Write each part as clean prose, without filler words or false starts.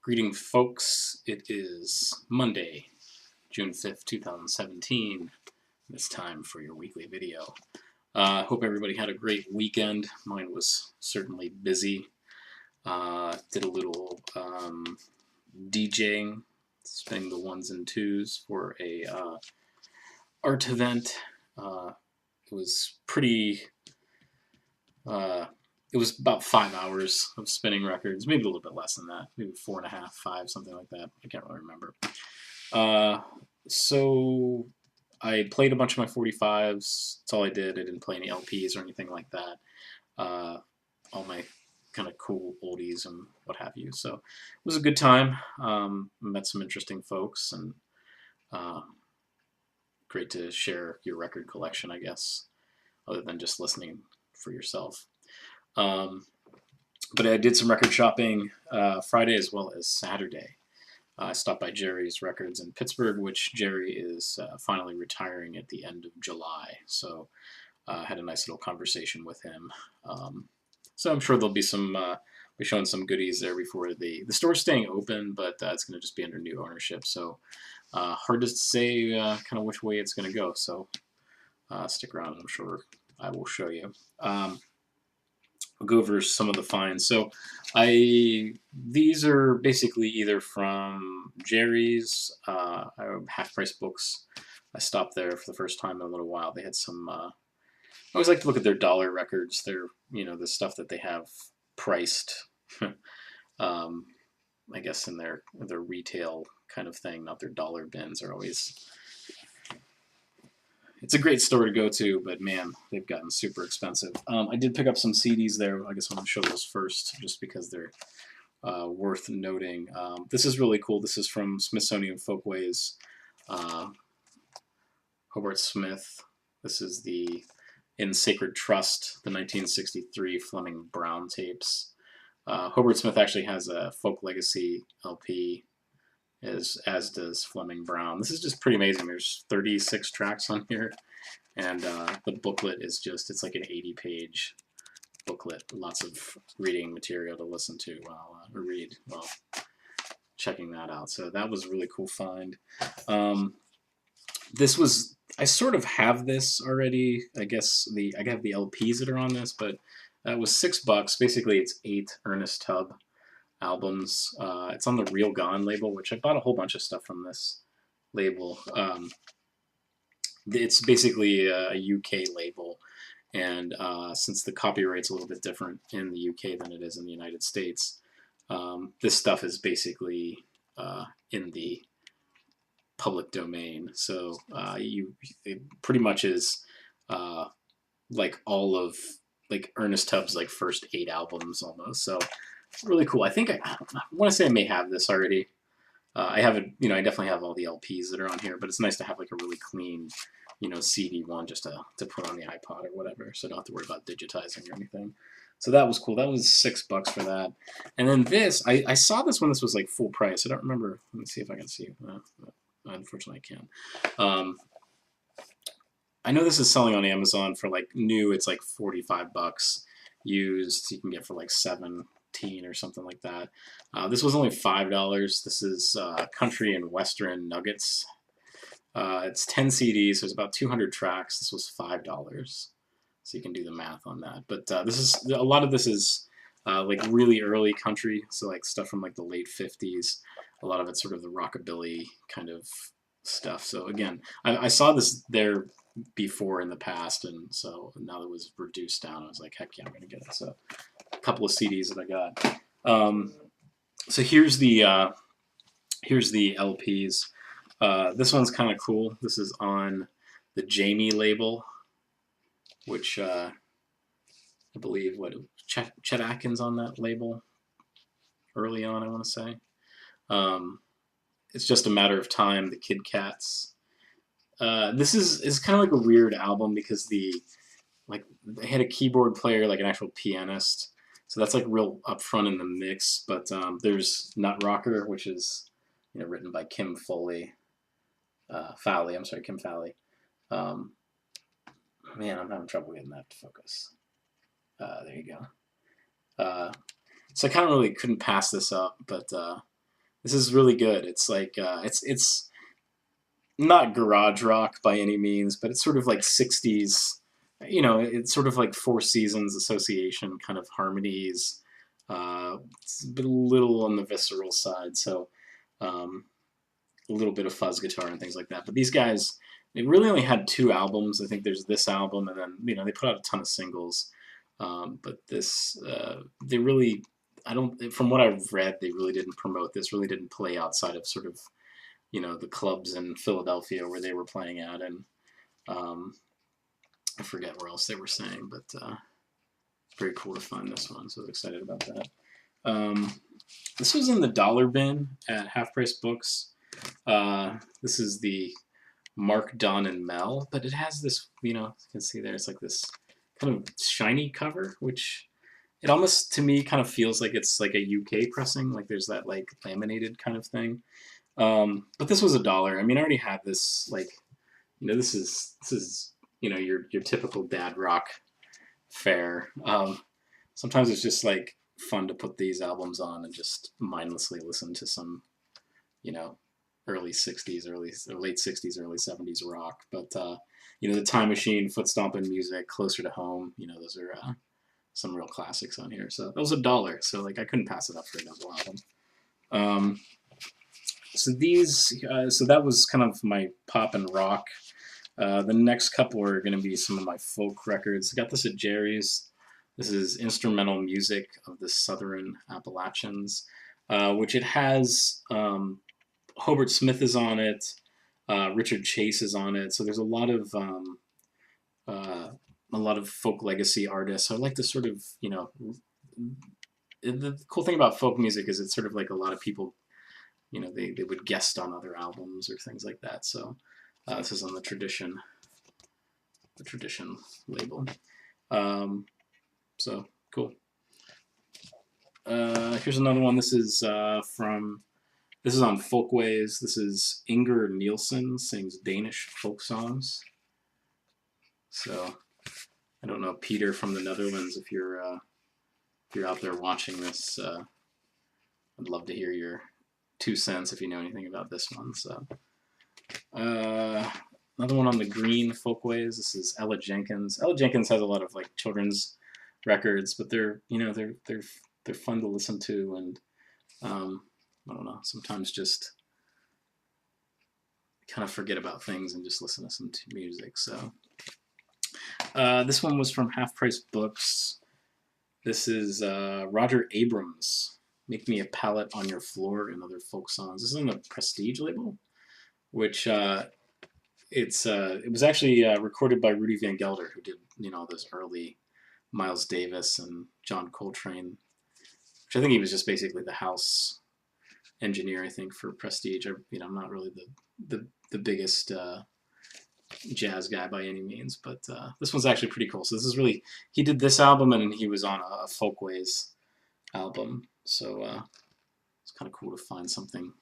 Greeting, folks. It is Monday, June 5th, 2017. It's time for your weekly video. Hope everybody had a great weekend. Mine was certainly busy. Did a little DJing, spinning the ones and twos for a art event. It was pretty... it was about 5 hours of spinning records, maybe a little bit less than that, maybe 4.5, 5, something like that. I can't really remember. So I played a bunch of my 45s. That's all I did. I didn't play any LPs or anything like that. All my kind of cool oldies and what have you. So it was a good time. Met some interesting folks, and great to share your record collection, I guess, other than just listening for yourself. But I did some record shopping Friday as well as Saturday. I stopped by Jerry's Records in Pittsburgh, which Jerry is finally retiring at the end of July. So I had a nice little conversation with him. So I'm sure there'll be some, be showing some goodies there before the store's staying open, but it's going to just be under new ownership. So hard to say kind of which way it's going to go. So stick around, I'm sure I will show you. I'll go over some of the finds. So these are basically either from Jerry's, half-price books. I stopped there for the first time in a little while. They had some, I always like to look at their dollar records. They're, the stuff that they have priced, I guess in their retail kind of thing, not their dollar bins are always... It's a great store to go to, but man, they've gotten super expensive. I did pick up some CDs there. I guess I'm going to show those first just because they're worth noting. This is really cool. This is from Smithsonian Folkways. Hobart Smith. This is the In Sacred Trust, the 1963 Fleming Brown tapes. Hobart Smith actually has a Folk Legacy LP, as does Fleming Brown. This is just pretty amazing. There's 36 tracks on here, and the booklet is just, it's like an 80-page booklet. Lots of reading material to listen to while checking that out. So that was a really cool find. This was, I sort of have this already. I guess I have the LPs that are on this, but that was $6. Basically, it's 8 Ernest Tubb albums. It's on the Real Gone label, which I bought a whole bunch of stuff from this label. It's basically a UK label, and since the copyright's a little bit different in the UK than it is in the United States, this stuff is basically in the public domain. So it pretty much is like all of Ernest Tubb's first 8 albums almost. So really cool. I think I want to say I may have this already. I haven't, I definitely have all the LPs that are on here, but it's nice to have a really clean, CD one just to put on the iPod or whatever, so I don't have to worry about digitizing or anything. So that was cool. That was $6 for that. And then this, I saw this when this was full price. I don't remember. Let me see if I can see. Unfortunately, I can't. I know this is selling on Amazon for new. It's $45. Used, you can get for $7 or something like that. This was only $5. This is Country and Western Nuggets. It's 10 CDs. There's about 200 tracks. This was $5, so you can do the math on that. But this is a lot of this is really early country, so stuff from the late 50s. A lot of it's sort of the rockabilly kind of stuff. So again, I saw this there before in the past, and so now that it was reduced down, I was like, heck yeah, I'm gonna get it. So a couple of CDs that I got. So here's the LPs. This one's kind of cool. This is on the Jamie label, which I believe Chet Atkins on that label early on, I want to say. It's Just a Matter of Time, the Kid Cats. This is kind of a weird album because they had a keyboard player, an actual pianist. So that's real upfront in the mix. But there's Nut Rocker, which is written by Kim Fowley. Kim Fowley. Man, I'm having trouble getting that to focus. There you go. So I kind of really couldn't pass this up, but This is really good. It's like it's not garage rock by any means, but it's sort of like 60s. It's sort of like Four Seasons Association kind of harmonies. It's a little on the visceral side, so um, a little bit of fuzz guitar and things like that. But these guys, they really only had two albums. I think there's this album, and then they put out a ton of singles. But this, they really, I don't. From what I've read, they really didn't promote this. Really didn't play outside of sort of the clubs in Philadelphia where they were playing at, and um, I forget where else they were saying, but very cool to find this one. So I was excited about that. This was in the dollar bin at Half Price Books. This is the Mark, Dawn, and Mel, but it has this, you can see there, it's like this kind of shiny cover, which it almost, to me, kind of feels like it's like a UK pressing, like there's that like laminated kind of thing. But this was $1. I mean, I already had this, like, this is your typical dad rock fare. Sometimes it's just like fun to put these albums on and just mindlessly listen to some, early 60s, or late 60s, early 70s rock. But, the Time Machine, Foot Stompin' Music, Closer to Home, those are some real classics on here. So that was $1. So, like, I couldn't pass it up for a double album. So that was kind of my pop and rock. The next couple are going to be some of my folk records. I got this at Jerry's. This is instrumental music of the Southern Appalachians, which it has. Hobart Smith is on it. Richard Chase is on it. So there's a lot of folk legacy artists. So I like to sort of, the cool thing about folk music is it's sort of like a lot of people, they would guest on other albums or things like that. So this is on the tradition label. So cool. Here's another one. This is on Folkways. This is Inger Nielsen sings Danish folk songs. So I don't know, Peter from the Netherlands, if you're out there watching this, I'd love to hear your 2 cents if you know anything about this one. So another one on the green Folkways. This is Ella Jenkins. Ella Jenkins has a lot of like children's records, but they're fun to listen to, and I don't know, sometimes just kind of forget about things and just listen to some music. So this one was from Half Price Books. This is Roger Abrams, Make Me a Pallet on Your Floor and Other Folk Songs. This is on the Prestige label, which it was actually recorded by Rudy Van Gelder, who did those early Miles Davis and John Coltrane, which I think he was just basically the house engineer, I think, for Prestige. I'm not really the biggest jazz guy by any means, but this one's actually pretty cool. So this is really, he did this album and he was on a Folkways album. So it's kind of cool to find something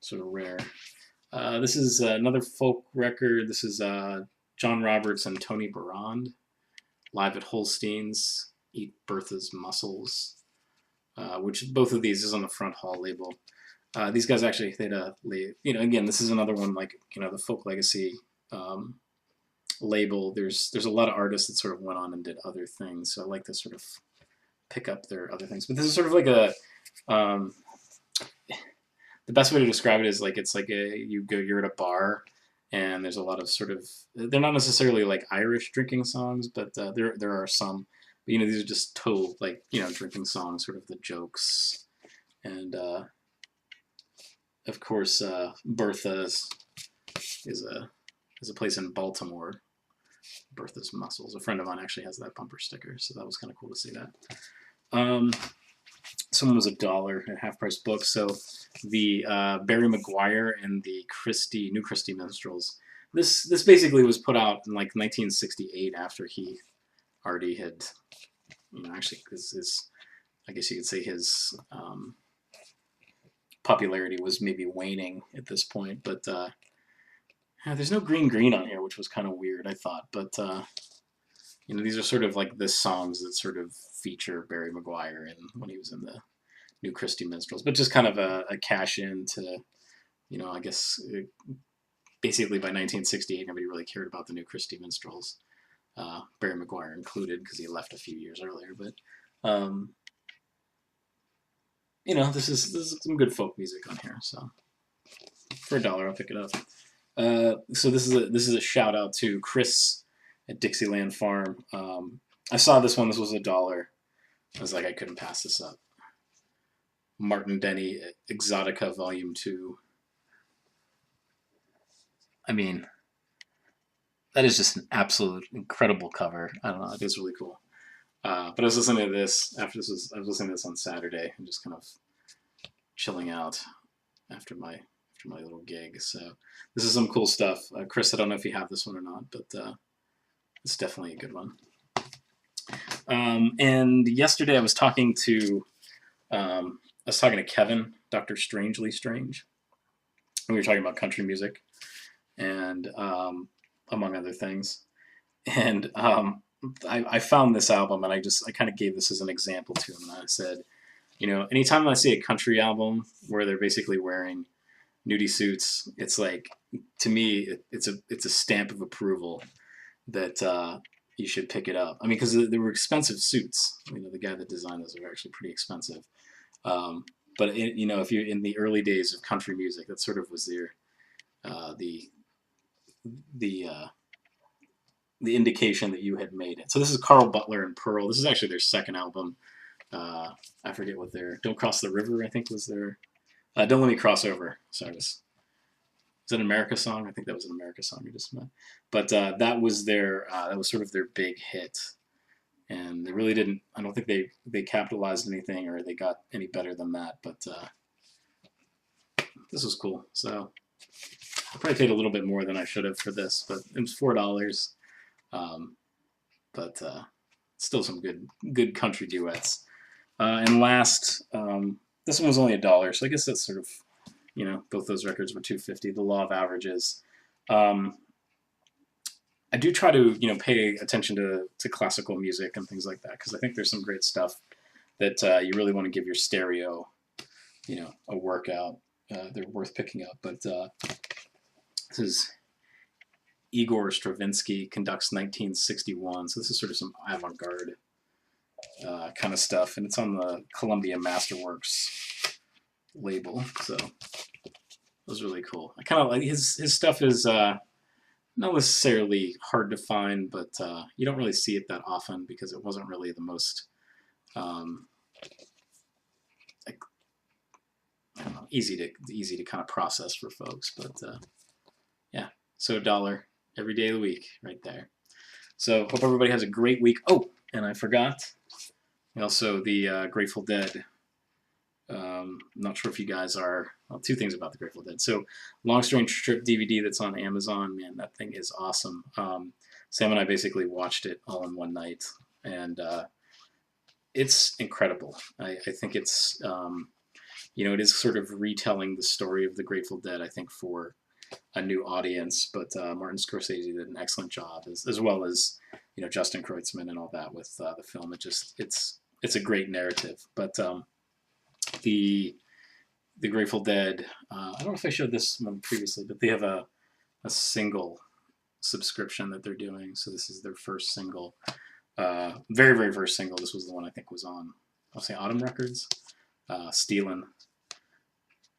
sort of rare. This is another folk record. This is John Roberts and Tony Barond, live at Holstein's, Eat Bertha's Mussels, which both of these is on the Front Hall label. These guys actually, again, this is another one like, the folk legacy label. There's a lot of artists that sort of went on and did other things. So I like to sort of pick up their other things. But this is sort of like the best way to describe it is like, it's like you're at a bar and there's a lot of sort of, they're not necessarily like Irish drinking songs, but there are some. But, these are just total like, drinking songs, sort of the jokes. And of course, Bertha's is a place in Baltimore. Bertha's Mussels. A friend of mine actually has that bumper sticker, so that was kind of cool to see that. Someone was $1 at Half Price Books. So the Barry McGuire and the New Christy Minstrels. This basically was put out in like 1968 after he already had, actually, I guess you could say his popularity was maybe waning at this point. But there's no green on here, which was kind of weird, I thought. But these are sort of like the songs that sort of feature Barry McGuire when he was in the new Christy Minstrels, but just kind of a cash in to, I guess basically by 1968 nobody really cared about the new Christy Minstrels, Barry McGuire included because he left a few years earlier. But this is some good folk music on here. So for $1, I'll pick it up. So this is a shout out to Chris at Dixieland Farm. I saw this one. This was $1. I was like, I couldn't pass this up. Martin Denny Exotica Volume 2. I mean, that is just an absolute incredible cover. I don't know, it is really cool. But I was listening to this I was listening to this on Saturday and just kind of chilling out after my little gig. So this is some cool stuff. Chris, I don't know if you have this one or not, but it's definitely a good one. And yesterday I was talking to Kevin, Dr. Strangely Strange, and we were talking about country music and among other things. And I found this album, and I kind of gave this as an example to him. And I said, anytime I see a country album where they're basically wearing nudie suits, it's like, to me, it's a stamp of approval that you should pick it up. I mean, because they were expensive suits. The guy that designed those are actually pretty expensive. But if you're in the early days of country music, that sort of was their the indication that you had made it. So this is Carl Butler and Pearl. This is actually their second album. I forget what their Don't Cross the River, I think, was their Don't Let Me Cross Over. Sorry, was it an America song? I think that was an America song you just met. But that was sort of their big hit. And they really didn't, I don't think they capitalized anything or they got any better than that. But this was cool. So I probably paid a little bit more than I should have for this, but it was $4. But still some good country duets. And last, this one was only $1, so I guess that's sort of, both those records were $2.50. The Law of Averages. I do try to, pay attention to classical music and things like that, because I think there's some great stuff that you really want to give your stereo, a workout. They're worth picking up. But this is Igor Stravinsky conducts 1961. So this is sort of some avant-garde kind of stuff, and it's on the Columbia Masterworks label. So it was really cool. I kind of like his stuff is not necessarily hard to find, but you don't really see it that often because it wasn't really the most easy to kind of process for folks. But yeah, so $1 every day of the week right there. So hope everybody has a great week. Oh, and I forgot, also the Grateful Dead. I'm not sure if you guys are, two things about the Grateful Dead. So Long Strange Trip DVD that's on Amazon, man, that thing is awesome. Sam and I basically watched it all in one night, and it's incredible. I think it's, it is sort of retelling the story of the Grateful Dead, I think, for a new audience, but Martin Scorsese did an excellent job, as well as, Justin Kreutzmann and all that with the film. It's a great narrative, but the Grateful Dead, I don't know if I showed this one previously, but they have a single subscription that they're doing. So this is their first single, very, very first single. This was the one I think was on, I'll say Autumn Records, Stealin'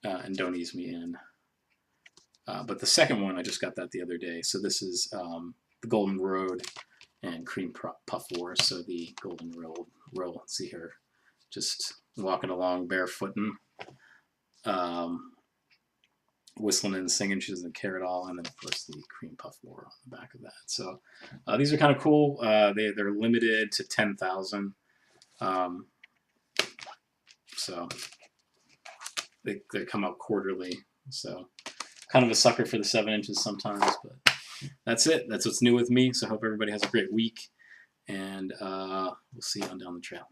and Don't Ease Me In. But the second one, I just got that the other day. So this is The Golden Road and Cream Puff Wars. So the Golden Road, see her just walking along barefooting, whistling and singing. She doesn't care at all. And then, of course, the Cream Puff War on the back of that. So these are kind of cool. They're limited to 10,000. So they come out quarterly. So kind of a sucker for the 7 inches sometimes, but that's it. That's what's new with me. So I hope everybody has a great week, and we'll see you on down the trail.